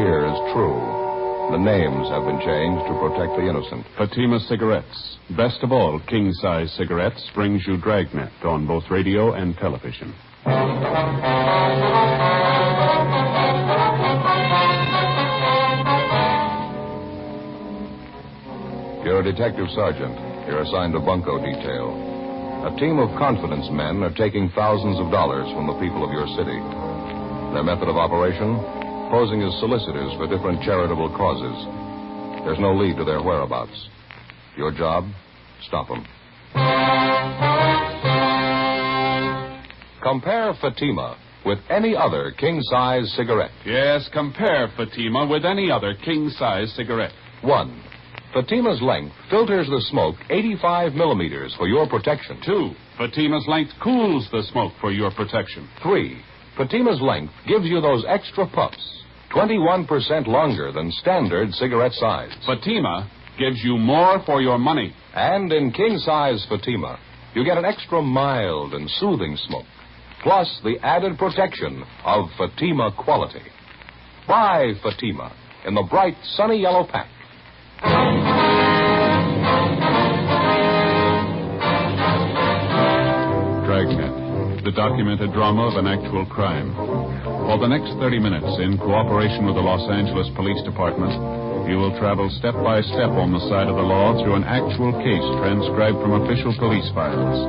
hear is true. The names have been changed to protect the innocent. Fatima Cigarettes. Best of all, king-size cigarettes brings you Dragnet on both radio and television. You're a detective sergeant. You're assigned to bunco detail. A team of confidence men are taking thousands of dollars from the people of your city. Their method of operation? Posing as solicitors for different charitable causes. There's no lead to their whereabouts. Your job? Stop them. Compare Fatima with any other king-size cigarette. Yes, compare Fatima with any other king-size cigarette. 1. Fatima's length filters the smoke 85 millimeters for your protection. 2. Fatima's length cools the smoke for your protection. 3. Fatima's length gives you those extra puffs, 21% longer than standard cigarette size. Fatima gives you more for your money. And in king-size Fatima, you get an extra mild and soothing smoke, plus the added protection of Fatima quality. Buy Fatima in the bright, sunny yellow pack. Dragnet, the documented drama of an actual crime. For the next 30 minutes, in cooperation with the Los Angeles Police Department, you will travel step by step on the side of the law through an actual case transcribed from official police files.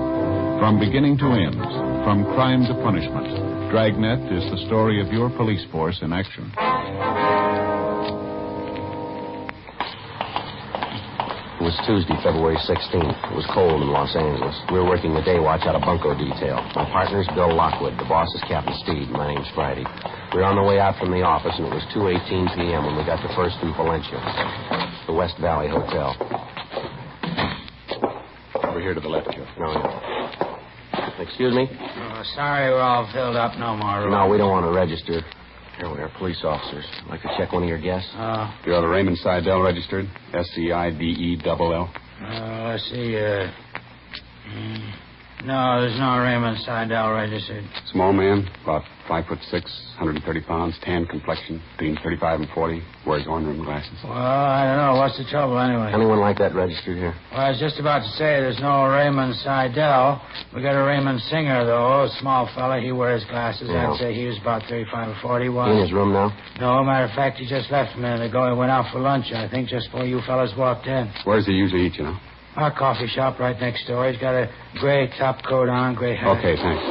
From beginning to end, from crime to punishment, Dragnet is the story of your police force in action. It was Tuesday, February 16th. It was cold in Los Angeles. We were working the day watch out of bunco detail. My partner's Bill Lockwood. The boss is Captain Steed. My name's Friday. We were on the way out from the office, and it was 2:18 p.m. when we got to First and Valencia, the West Valley Hotel. Over here to the left, Joe. No, yeah. Excuse me? Oh, sorry, we're all filled up. No more room. No, we don't want to register. Here we are, police officers. I'd like to check one of your guests. You're the Raymond Seidel registered? SCIDELL? Let's see. No, there's no Raymond Seidel registered. Small man, about 5'6", 130 pounds, tan complexion, between 35 and 40, wears horn-rimmed glasses. Well, I don't know. What's the trouble anyway? Anyone like that registered here? Well, I was just about to say there's no Raymond Seidel. We got a Raymond Singer, though. A small fella. He wears glasses. Yeah. I'd say he was about 35 or 40. He in his room now? No, matter of fact, he just left a minute ago. He went out for lunch, I think, just before you fellas walked in. Where does he usually eat, you know? Our coffee shop right next door. He's got a gray top coat on, gray hat. Okay, thanks.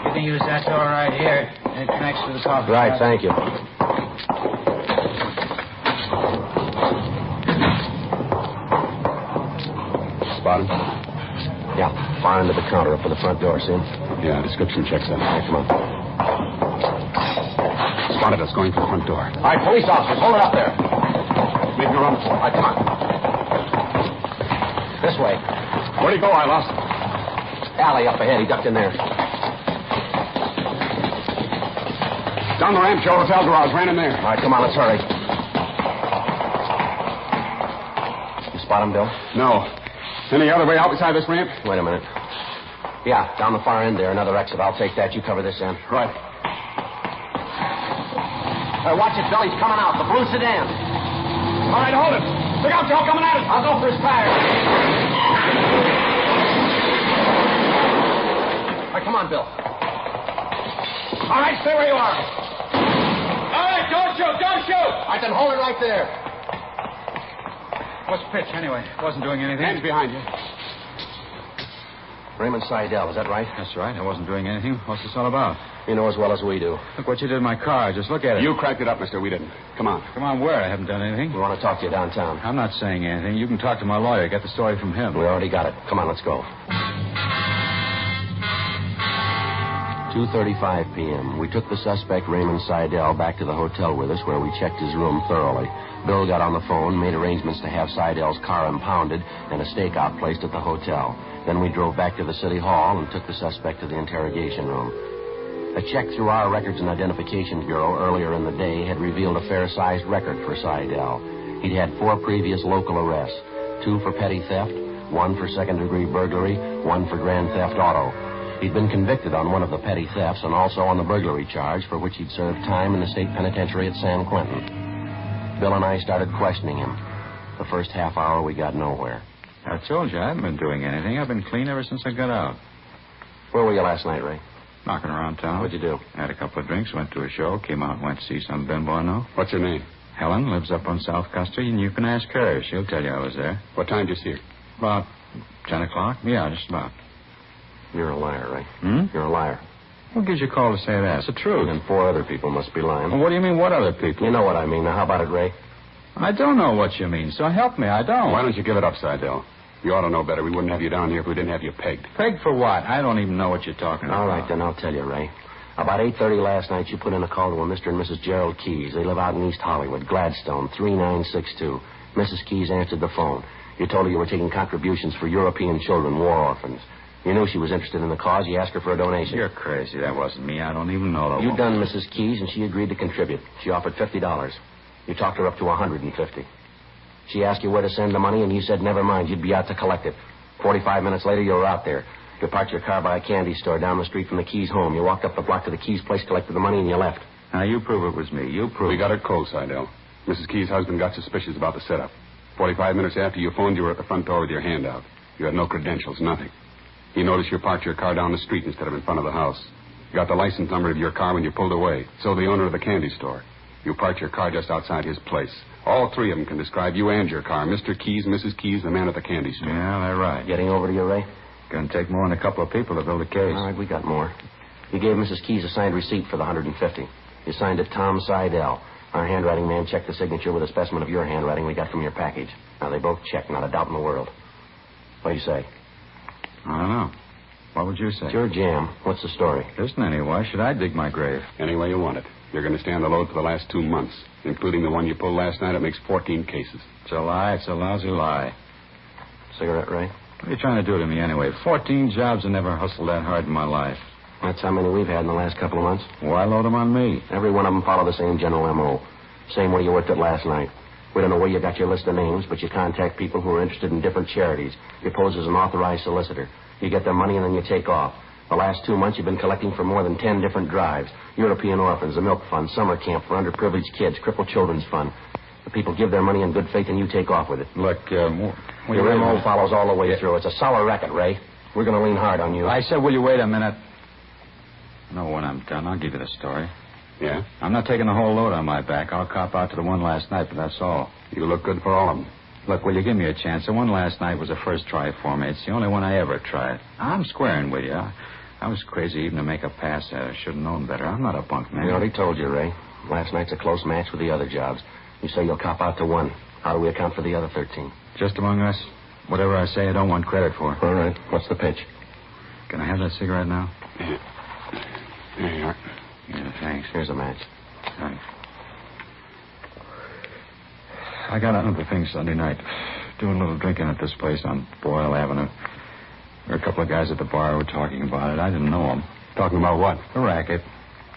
You can use that door right here. It connects to the coffee Right, shop. thank you. Spot him? Yeah, far into the counter up by the front door, see him? Yeah, description checks out. Hey, come on. Spotted us going for the front door. All right, police officers, hold it up there. Making a run. All right, come on. This way. Where'd he go? I lost him. Alley up ahead. He ducked in there. Down the ramp, Joe. Hotel garage. Ran in there. All right, come on, let's hurry. You spot him, Bill? No. Any other way out beside this ramp? Wait a minute. Yeah, down the far end there. Another exit. I'll take that. You cover this end. Right. Watch it, Bill. He's coming out. The blue sedan. All right, hold it. Look out, Joe. Coming at us. I'll go for his tires. All right, come on, Bill. All right, stay where you are. All right, don't shoot, don't shoot. All right, then hold it right there. What's pitch, anyway? Wasn't doing anything. Hands behind you. Raymond Seidel, is that right? That's right. I wasn't doing anything. What's this all about? You know as well as we do. Look what you did in my car. Just look at it. You cracked it up, mister. We didn't. Come on. Come on, where? I haven't done anything. We want to talk to you downtown. I'm not saying anything. You can talk to my lawyer. Get the story from him. We already got it. Come on, let's go. 2:35 p.m. We took the suspect, Raymond Seidel, back to the hotel with us, where we checked his room thoroughly. Bill got on the phone, made arrangements to have Seidel's car impounded and a stakeout placed at the hotel. Then we drove back to the city hall and took the suspect to the interrogation room. A check through our Records and Identification Bureau earlier in the day had revealed a fair-sized record for Seidel. He'd had 4 previous local arrests, 2 for petty theft, 1 for second-degree burglary, 1 for grand theft auto. He'd been convicted on one of the petty thefts and also on the burglary charge for which he'd served time in the state penitentiary at San Quentin. Bill and I started questioning him. The first half hour, we got nowhere. I told you I haven't been doing anything. I've been clean ever since I got out. Where were you last night, Ray? Knocking around town. What'd you do? Had a couple of drinks, went to a show, came out and went to see some bimbo I know. What's her name? Helen lives up on South Custer, and you can ask her. She'll tell you I was there. What time did you see her? About 10 o'clock? Yeah, just about. You're a liar, Ray. Hmm? You're a liar. What gives you a call to say that? It's the truth. And 4 other people must be lying. Well, what do you mean, what other people? You know what I mean. Now, how about it, Ray? I don't know what you mean, so help me. I don't. Why don't you give it up, Seidel? You ought to know better. We wouldn't have you down here if we didn't have you pegged. Pegged for what? I don't even know what you're talking about. All right, then I'll tell you, Ray. About 8:30 last night, you put in a call to a Mr. and Mrs. Gerald Keys. They live out in East Hollywood, Gladstone, 3962. Mrs. Keys answered the phone. You told her you were taking contributions for European children, war orphans. You knew she was interested in the cause. You asked her for a donation. You're crazy. That wasn't me. I don't even know the You woman. done Mrs. Keys, and she agreed to contribute. She offered $50. You talked her up to $150. She asked you where to send the money, and you said never mind. You'd be out to collect it. 45 minutes later, you were out there. You parked your car by a candy store down the street from the Keys' home. You walked up the block to the Keys' place, collected the money, and you left. Now, you prove it was me. You prove We got it cold, Seidel. Mrs. Key's husband got suspicious about the setup. 45 minutes after you phoned, you were at the front door with your hand out. You had no credentials, nothing. He noticed you parked your car down the street instead of in front of the house. You got the license number of your car when you pulled away. So the owner of the candy store. You parked your car just outside his place. All 3 of them can describe you and your car. Mr. Keys, Mrs. Keys, the man at the candy store. Yeah, they're right. Getting over to you, Ray? Gonna take more than a couple of people to build a case. All right, we got more. You gave Mrs. Keys a signed receipt for the $150. You signed it Tom Seidel. Our handwriting man checked the signature with a specimen of your handwriting we got from your package. Now, they both checked, not a doubt in the world. What do you say? I don't know. What would you say? It's your jam. What's the story? Listen, anyway, why should I dig my grave? Any way you want it. You're going to stay on the load for the last 2 months, including the one you pulled last night. It makes 14 cases. It's a lie. It's a lousy lie. Cigarette, Ray? What are you trying to do to me anyway? 14 jobs. I never hustled that hard in my life. That's how many we've had in the last couple of months. Why load them on me? Every one of them follow the same general M.O. Same way you worked it last night. We don't know where you got your list of names, but you contact people who are interested in different charities. You pose as an authorized solicitor. You get their money and then you take off. The last 2 months, you've been collecting for more than 10 different drives. European Orphans, the Milk Fund, Summer Camp for Underprivileged Kids, Crippled Children's Fund. The people give their money in good faith and you take off with it. Look, Your M.O. follows all the way through. It's a sour racket, Ray. We're going to lean hard on you. I said, will you wait a minute? No, when I'm done, I'll give you the story. Yeah? I'm not taking the whole load on my back. I'll cop out to the one last night, but that's all. You look good for all of them. Look, will you give me a chance? The one last night was a first try for me. It's the only one I ever tried. I'm squaring with you. I was crazy even to make a pass at it. I should have known better. I'm not a punk, man. We already told you, Ray. Last night's a close match with the other jobs. You say you'll cop out to one. How do we account for the other 13? Just among us, whatever I say, I don't want credit for. All right. What's the pitch? Can I have that cigarette now? Yeah. There you are. Yeah, thanks. Here's a match. Thanks. I got another thing Sunday night. Doing a little drinking at this place on Boyle Avenue. There were a couple of guys at the bar who were talking about it. I didn't know them. Talking about what? The racket.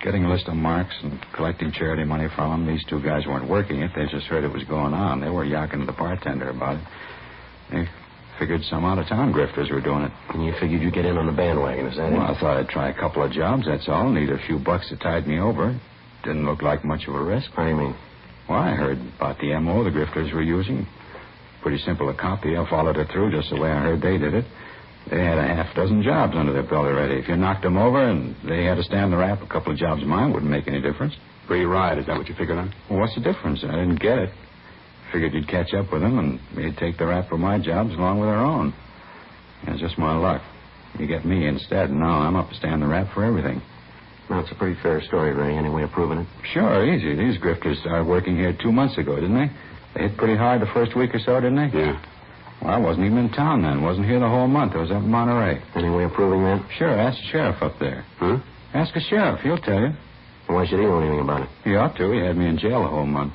Getting a list of marks and collecting charity money from them. These 2 guys weren't working it. They just heard it was going on. They were yakking to the bartender about it. They figured some out-of-town grifters were doing it. And you figured you'd get in on the bandwagon, is that Well, it? I thought I'd try a couple of jobs, that's all. Need a few bucks to tide me over. Didn't look like much of a risk. How do you mean? Well, I heard about the M.O. the grifters were using. Pretty simple to copy. I followed it through just the way I heard they did it. They had a half dozen jobs under their belt already. If you knocked them over and they had to stand the rap, a couple of jobs of mine wouldn't make any difference. Free ride, is that what you figured on? Well, what's the difference? I didn't get it. Figured you'd catch up with them and they'd take the rap for my jobs along with their own. It's just my luck. You get me instead, and now I'm up to stand the rap for everything. Well, it's a pretty fair story, Ray. Any way of proving it? Sure, easy. These grifters started working here 2 months ago, didn't they? They hit pretty hard the first week or so, didn't they? Yeah. Well, I wasn't even in town then. Wasn't here the whole month. I was up in Monterey. Any way of proving that? Sure, ask the sheriff up there. Huh? Ask the sheriff. He'll tell you. Why should he know anything about it? He ought to. He had me in jail the whole month.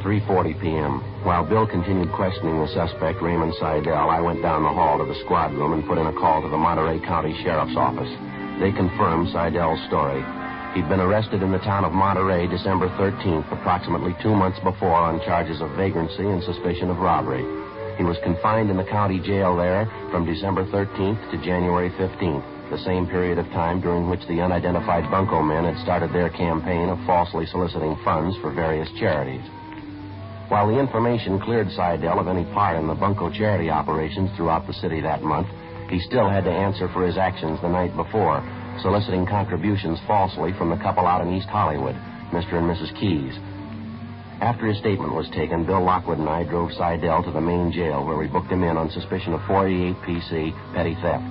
3:40 p.m. While Bill continued questioning the suspect, Raymond Seidel, I went down the hall to the squad room and put in a call to the Monterey County Sheriff's Office. They confirmed Seidel's story. He'd been arrested in the town of Monterey December 13th, approximately 2 months before, on charges of vagrancy and suspicion of robbery. He was confined in the county jail there from December 13th to January 15th, the same period of time during which the unidentified bunco men had started their campaign of falsely soliciting funds for various charities. While the information cleared Seidel of any part in the bunco charity operations throughout the city that month, he still had to answer for his actions the night before, soliciting contributions falsely from the couple out in East Hollywood, Mr. and Mrs. Keys. After his statement was taken, Bill Lockwood and I drove Seidel to the main jail where we booked him in on suspicion of 48 PC petty theft.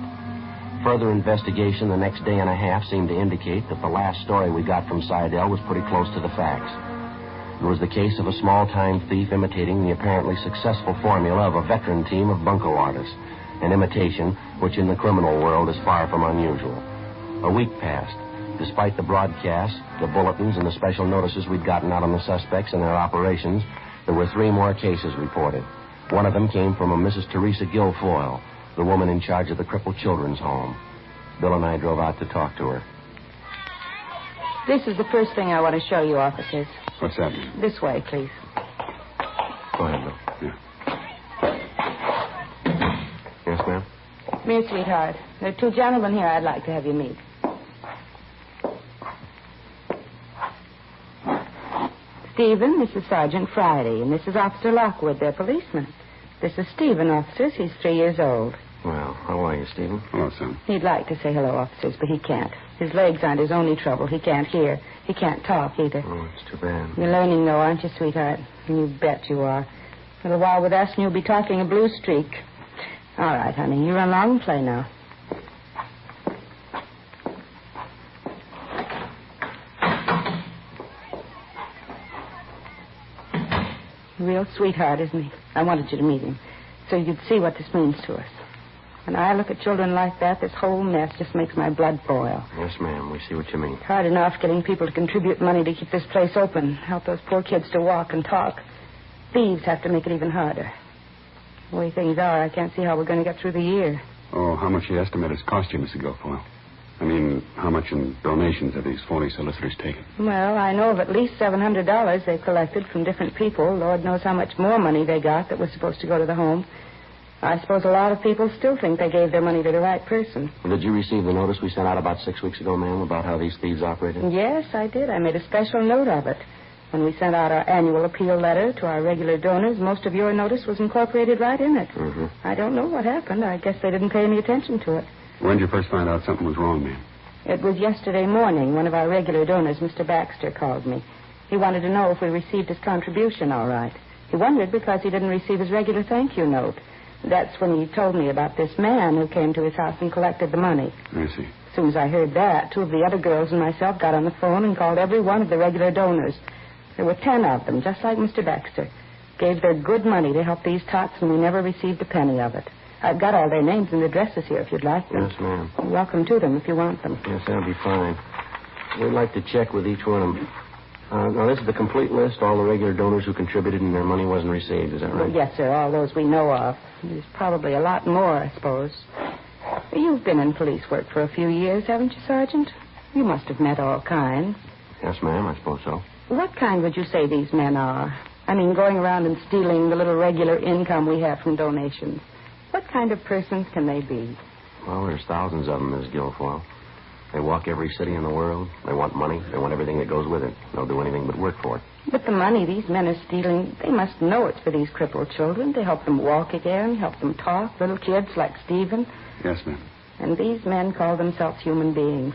Further investigation the next day and a half seemed to indicate that the last story we got from Seidel was pretty close to the facts. It was the case of a small-time thief imitating the apparently successful formula of a veteran team of bunco artists, an imitation which in the criminal world is far from unusual. A week passed. Despite the broadcasts, the bulletins, and the special notices we'd gotten out on the suspects and their operations, there were 3 more cases reported. One of them came from a Mrs. Teresa Guilfoyle, the woman in charge of the crippled children's home. Bill and I drove out to talk to her. This is the first thing I want to show you, officers. What's that mean? This way, please. Go ahead, Bill. Yeah. Yes, ma'am? Come here, sweetheart. There are 2 gentlemen here I'd like to have you meet. Stephen, this is Sergeant Friday, and this is Officer Lockwood, their policeman. This is Stephen, officers. He's 3 years old. Well, how are you, Stephen? Hello, son. He'd like to say hello, officers, but he can't. His legs aren't his only trouble. He can't hear. He can't talk either. Oh, it's too bad. You're learning, though, aren't you, sweetheart? You bet you are. A little while with us, and you'll be talking a blue streak. All right, honey. You run along and play now. Real sweetheart, isn't he? I wanted you to meet him so you could see what this means to us. When I look at children like that, this whole mess just makes my blood boil. Yes, ma'am. We see what you mean. Hard enough getting people to contribute money to keep this place open, help those poor kids to walk and talk. Thieves have to make it even harder. The way things are, I can't see how we're going to get through the year. Oh, how much do you estimate it's cost you, Mr. Guilfoyle? I mean, how much in donations have these phony solicitors taken? Well, I know of at least $700 they've collected from different people. Lord knows how much more money they got that was supposed to go to the home. I suppose a lot of people still think they gave their money to the right person. Well, did you receive the notice we sent out about 6 weeks ago, ma'am, about how these thieves operated? Yes, I did. I made a special note of it. When we sent out our annual appeal letter to our regular donors, most of your notice was incorporated right in it. Mm-hmm. I don't know what happened. I guess they didn't pay any attention to it. When did you first find out something was wrong, ma'am? It was yesterday morning. One of our regular donors, Mr. Baxter, called me. He wanted to know if we received his contribution all right. He wondered because he didn't receive his regular thank you note. That's when he told me about this man who came to his house and collected the money. I see. As soon as I heard that, 2 of the other girls and myself got on the phone and called every one of the regular donors. There were 10 of them, just like Mr. Baxter. Gave their good money to help these tots, and we never received a penny of it. I've got all their names and addresses here if you'd like them. Yes, ma'am. You're welcome to them if you want them. Yes, that'll be fine. We'd like to check with each one of them. Now, this is the complete list, all the regular donors who contributed and their money wasn't received. Is that right? Well, yes, sir, all those we know of. There's probably a lot more, I suppose. You've been in police work for a few years, haven't you, Sergeant? You must have met all kinds. Yes, ma'am, I suppose so. What kind would you say these men are? I mean, going around and stealing the little regular income we have from donations. What kind of persons can they be? Well, there's thousands of them, Miss Guilfoyle. They walk every city in the world. They want money. They want everything that goes with it. They'll do anything but work for it. But the money these men are stealing, they must know it's for these crippled children to help them walk again, help them talk, little kids like Stephen. Yes, ma'am. And these men call themselves human beings.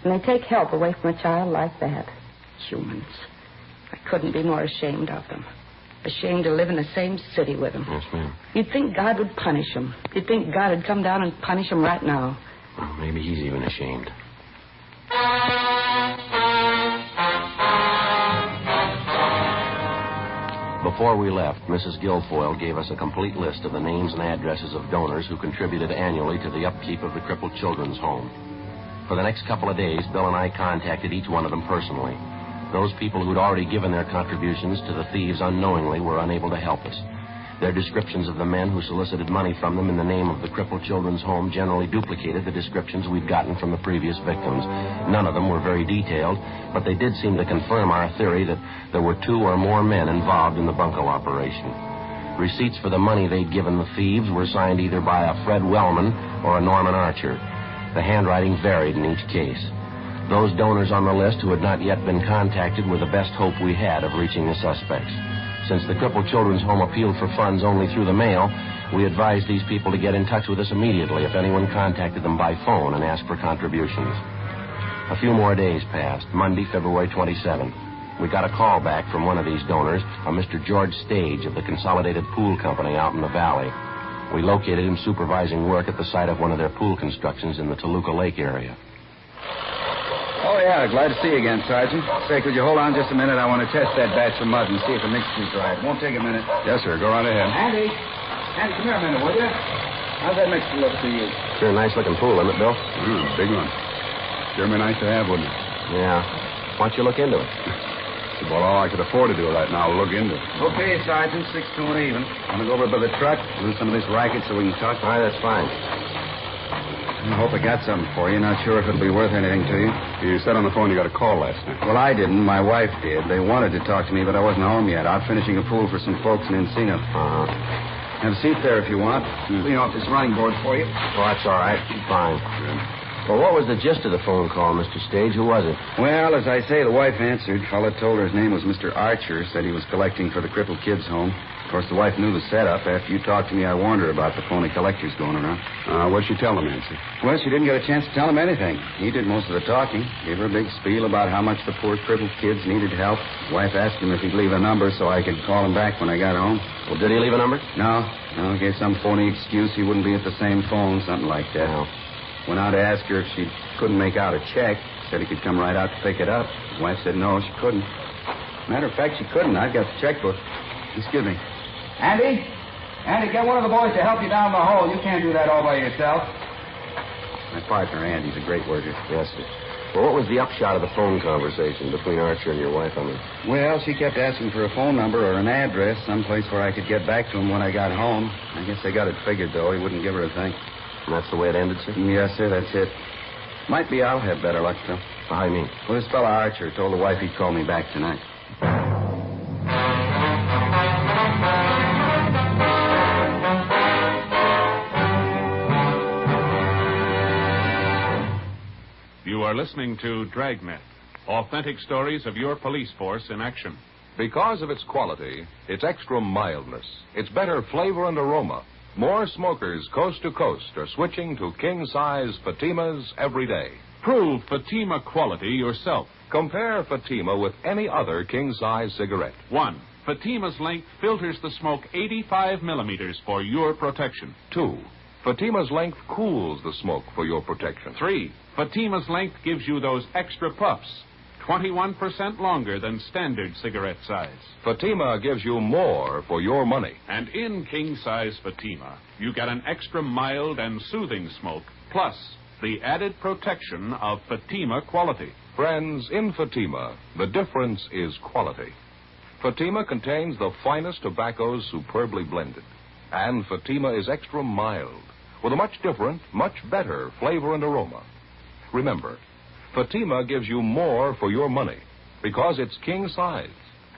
And they take help away from a child like that. Humans. I couldn't be more ashamed of them. Ashamed to live in the same city with them. Yes, ma'am. You'd think God would punish them. You'd think God would come down and punish them right now. Well, maybe he's even ashamed. Before we left, Mrs. Guilfoyle gave us a complete list of the names and addresses of donors who contributed annually to the upkeep of the crippled children's home. For the next couple of days, Bill and I contacted each one of them personally. Those people who'd already given their contributions to the thieves unknowingly were unable to help us. Their descriptions of the men who solicited money from them in the name of the crippled children's home generally duplicated the descriptions we'd gotten from the previous victims. None of them were very detailed, but they did seem to confirm our theory that there were 2 or more men involved in the bunco operation. Receipts for the money they'd given the thieves were signed either by a Fred Wellman or a Norman Archer. The handwriting varied in each case. Those donors on the list who had not yet been contacted were the best hope we had of reaching the suspects. Since the Crippled Children's Home appealed for funds only through the mail, we advised these people to get in touch with us immediately if anyone contacted them by phone and asked for contributions. A few more days passed. Monday, February 27th. We got a call back from one of these donors, a Mr. George Stage of the Consolidated Pool Company out in the valley. We located him supervising work at the site of one of their pool constructions in the Toluca Lake area. Oh, yeah, glad to see you again, Sergeant. Say, could you hold on just a minute? I want to test that batch of mud and see if the mixture's right. Won't take a minute. Yes, sir. Go right ahead. Andy, come here a minute, will you? How's that mixture look to you? Sure a nice-looking pool, isn't it, Bill? Big one. Sure be nice to have, wouldn't it? Yeah. Why don't you look into it? It's about all I could afford to do right now. Look into it. Okay, Sergeant, 6 to and even. Want to go over by the truck, do some of this racket so we can talk? All right, that's fine. I hope I got something for you. Not sure if it'll be worth anything to you. You said on the phone you got a call last night. Well, I didn't. My wife did. They wanted to talk to me, but I wasn't home yet. Out finishing a pool for some folks in Encino. Uh-huh. Have a seat there if you want. Clean off this running board for you. Well, that's all right. Fine. Good. Well, what was the gist of the phone call, Mr. Stage? Who was it? Well, as I say, the wife answered. Fella told her his name was Mr. Archer. Said he was collecting for the crippled kids' home. Of course, the wife knew the setup. After you talked to me, I warned her about the phony collectors going around. What'd she tell him, Nancy? Well, she didn't get a chance to tell him anything. He did most of the talking. Gave her a big spiel about how much the poor crippled kids needed help. The wife asked him if he'd leave a number so I could call him back when I got home. Well, did he leave a number? No. He gave some phony excuse he wouldn't be at the same phone, something like that. No. Went out to ask her if she couldn't make out a check. Said he could come right out to pick it up. His wife said no, she couldn't. Matter of fact, she couldn't. I've got the checkbook. Excuse me. Andy, get one of the boys to help you down the hole. You can't do that all by yourself. My partner, Andy's a great worker. Yes, sir. Well, what was the upshot of the phone conversation between Archer and your wife, Well, she kept asking for a phone number or an address, someplace where I could get back to him when I got home. I guess they got it figured, though. He wouldn't give her a thing. And that's the way it ended, sir? Yes, sir, that's it. Might be I'll have better luck, though. How do you mean? Well, this fella Archer told the wife he'd call me back tonight. You are listening to Dragnet, authentic stories of your police force in action. Because of its quality, its extra mildness, its better flavor and aroma, more smokers coast to coast are switching to king-size Fatimas every day. Prove Fatima quality yourself. Compare Fatima with any other king-size cigarette. 1. Fatima's length filters the smoke 85 millimeters for your protection. 2. Fatima's length cools the smoke for your protection. 3. Fatima's length gives you those extra puffs, 21% longer than standard cigarette size. Fatima gives you more for your money. And in king-size Fatima, you get an extra mild and soothing smoke, plus the added protection of Fatima quality. Friends, in Fatima, the difference is quality. Fatima contains the finest tobaccos superbly blended. And Fatima is extra mild, with a much different, much better flavor and aroma. Remember, Fatima gives you more for your money because it's king size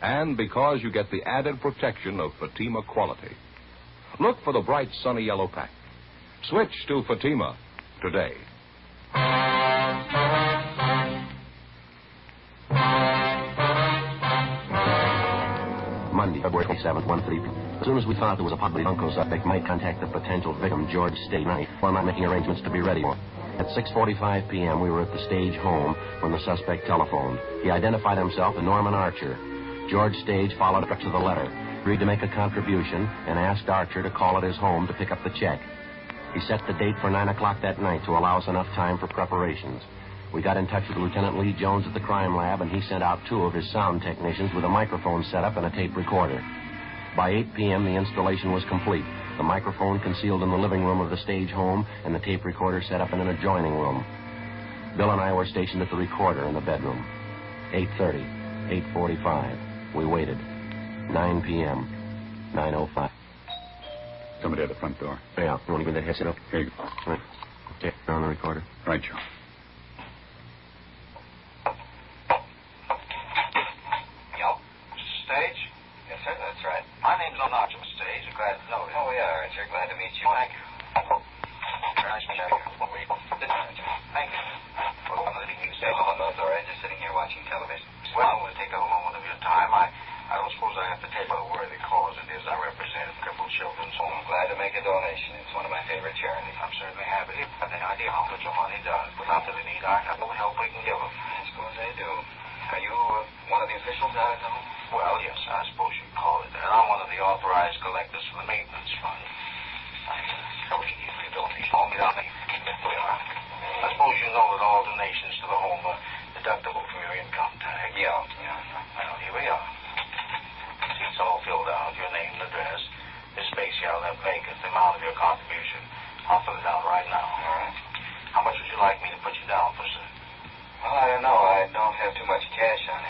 and because you get the added protection of Fatima quality. Look for the bright sunny yellow pack. Switch to Fatima today. Monday, February 27th, 1:30 p.m. As soon as we thought there was a possibly Bunko suspect might contact the potential victim, George Stage, while not making arrangements to be ready for. At 6:45 p.m., we were at the Stage home when the suspect telephoned. He identified himself as Norman Archer. George Stage followed up to the letter, agreed to make a contribution, and asked Archer to call at his home to pick up the check. He set the date for 9 o'clock that night to allow us enough time for preparations. We got in touch with Lieutenant Lee Jones at the crime lab, and he sent out 2 of his sound technicians with a microphone set up and a tape recorder. By 8 p.m., the installation was complete. The microphone concealed in the living room of the Stage home, and the tape recorder set up in an adjoining room. Bill and I were stationed at the recorder in the bedroom. 8:30, 8:45. We waited. 9 p.m., 9:05. Somebody at the front door. Yeah, you want to give me that headset up? Here you go. Right. Okay, they're on the recorder. Right, Joe. Stage? Yes, sir, that's right. My name's Norman Archer, Mr. Stage.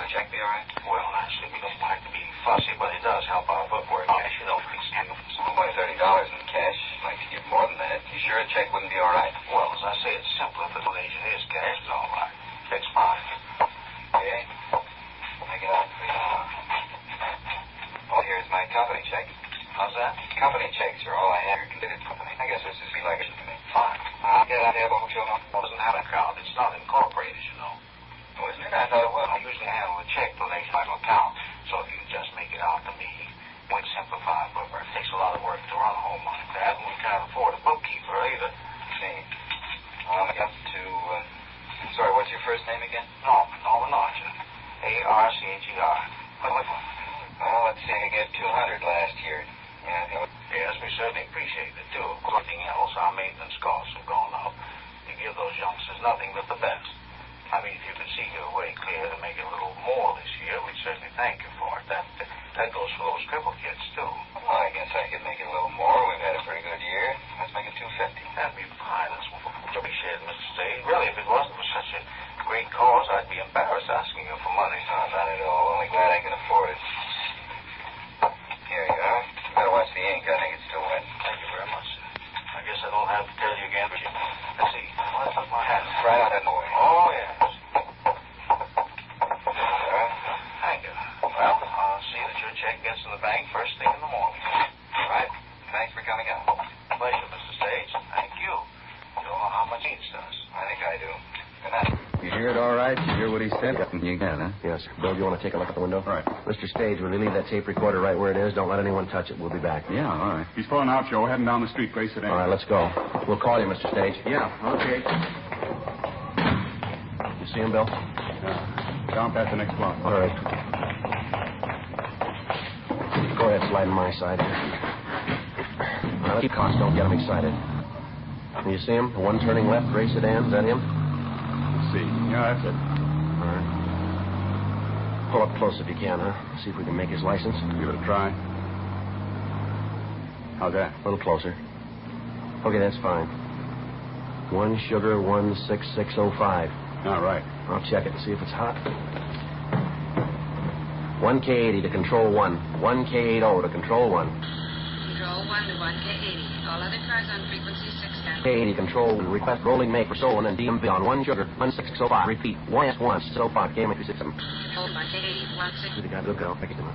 the check be all right? Well, actually, we don't like to be fussy, but it does help our footwork. Yes, you know, it's only $30 in cash. I'd like to give more than that. You sure a check wouldn't be all right? Well, as I say, it's simpler if the donation is cash. It's all right. It's fine. Okay. Make it out for you. Oh, here's my company check. How's that? Company checks are all I have. Considered company. I guess this is like it to me. Fine. I'll get out there, hotel. Well, it doesn't have an account. It's not incorporated, you know. Oh, isn't it? I thought it was. I usually handle a check donation by account, so if you just make it out to me, we'd simplify it, but it takes a lot of work to run a home like that, and we can't afford a bookkeeper either. See. I'll get up to, sorry, what's your first name again? Norman Archer. A-R-C-H-E-R. Well, let's see, I get 200 last year. Yeah, yes, we certainly appreciate it, too. Of course, anything else, our maintenance costs have gone up. You give those youngsters nothing but the best. I mean, if you could see your way clear to make it a little more this year, we'd certainly thank you for it. That goes for those cripple kids, too. Well, I guess I could make it a little more. We've had a pretty good year. Let's make it $250. That'd be fine. That's much appreciated, Mr. Stade. Really, if it wasn't for such a great cause, I'd be embarrassed asking you for money. No, not at all. Only glad I can afford it. Here you are. You better watch the ink. I think it's still wet. Thank you very much, sir. I guess I don't have to tell you again, but let's see. Well, that's my hat. Right out that way. Oh, yes. Thank you. Well, I'll see that your check gets to the bank first thing in the morning. All right. Thanks for coming out. Pleasure, Mr. Sage. Thank you. You don't know how much it means to us. I think I do. Good night. You hear it all right? You hear what he said? You got it, huh? Yes, sir. Bill, you want to take a look at the window? All right. Mr. Stage, will you leave that tape recorder right where it is? Don't let anyone touch it. We'll be back. Yeah, all right. He's pulling out, Joe. Heading down the street. Grace it in. All right, let's go. We'll call you, Mr. Stage. Yeah, okay. You see him, Bill? Down past the next block. All right. Go ahead, slide on my side. All right, let's keep calm. Don't get him excited. Can you see him? The one turning left, gray sedan. Is that him? Let's see. Yeah, that's it. All right. Pull up close if you can, huh? See if we can make his license. Give it a try. How's that? A little closer. Okay, that's fine. 1 sugar 16605. All right. I'll check it and see if it's hot. 1K80 to control 1. 1K80 to control 1. Control 1 to 1K80. All other cars on frequency 610. K80 control. Request rolling make for Solon and DMV on 1 sugar 16605. Repeat. 1S165 KM367. Control 1K80 16. You got to go. Thank you.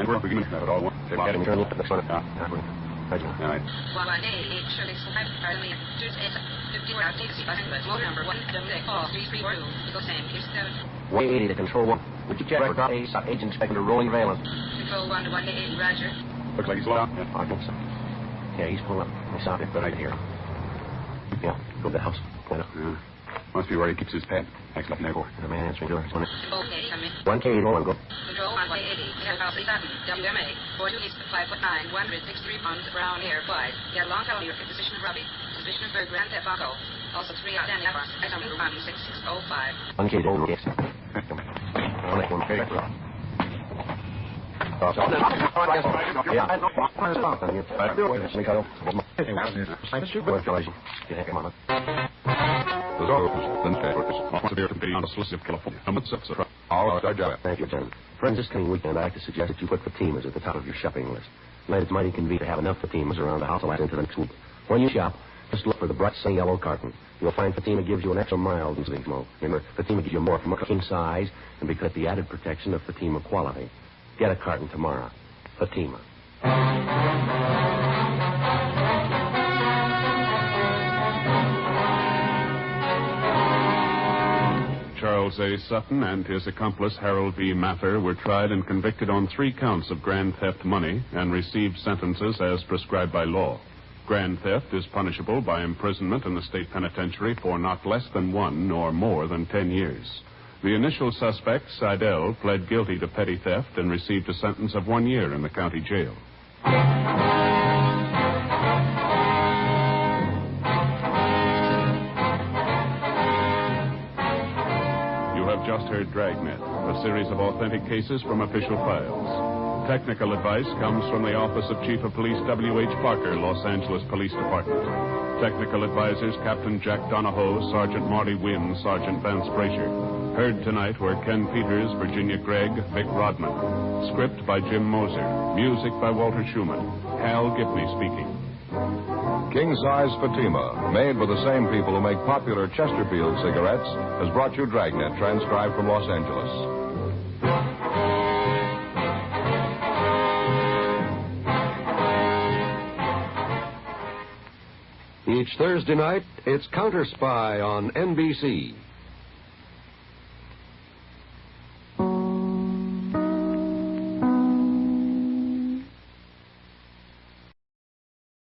And we're beginning to have it all. Say, Get him turn left at the front. Yeah. Right. All right. 118 Shirley Swipe. Pardon me. 50 word taxi bus motor number 13342. Eagle same. Here's 7. 180 to control 1. Would you check for Agent Inspector Rolling Valence? Control 1 to 1K80. Roger. Looks like he's slowed down. Yeah. I think so. Yeah, he's pulling up. He's stopping right here. Yeah, go to the house. Point up. Yeah. Must be where he keeps his pet. Next up neighbor. The man answering door. Okay, come in. 1K80, go. Control 1 180. Aircraft 37. WMA. 42 East 5'9". 163 pounds. Brown hair. 5. He had a long felony record. Suspicion of robbery. Suspicion of third grand theft auto. Also 3 out Danny Evans. Item 6605. 1K80, yes. I'll make one pay. Thank you, John. Friends, this coming weekend, I'd like to suggest that you put Fatimas at the top of your shopping list. Tonight, it's mighty convenient to have enough Fatimas around the house to last into the next week. When you shop, just look for the bright, sunny yellow carton. You'll find Fatima gives you an extra mile than smoke. Remember, Fatima gives you more from a king size and because the added protection of Fatima quality. Get a carton tomorrow. Fatima. Charles A. Sutton and his accomplice Harold B. Mather were tried and convicted on 3 counts of grand theft money and received sentences as prescribed by law. Grand theft is punishable by imprisonment in the state penitentiary for not less than 1 nor more than 10 years. The initial suspect, Seidel, pled guilty to petty theft and received a sentence of 1 year in the county jail. You have just heard Dragnet, a series of authentic cases from official files. Technical advice comes from the Office of Chief of Police W.H. Parker, Los Angeles Police Department. Technical advisors Captain Jack Donahoe, Sergeant Marty Wynn, Sergeant Vance Brasher. Heard tonight were Ken Peters, Virginia Gregg, Vic Rodman. Script by Jim Moser. Music by Walter Schumann. Hal Gibney speaking. King Size Fatima, made by the same people who make popular Chesterfield cigarettes, has brought you Dragnet, transcribed from Los Angeles. Each Thursday night, it's Counter Spy on NBC.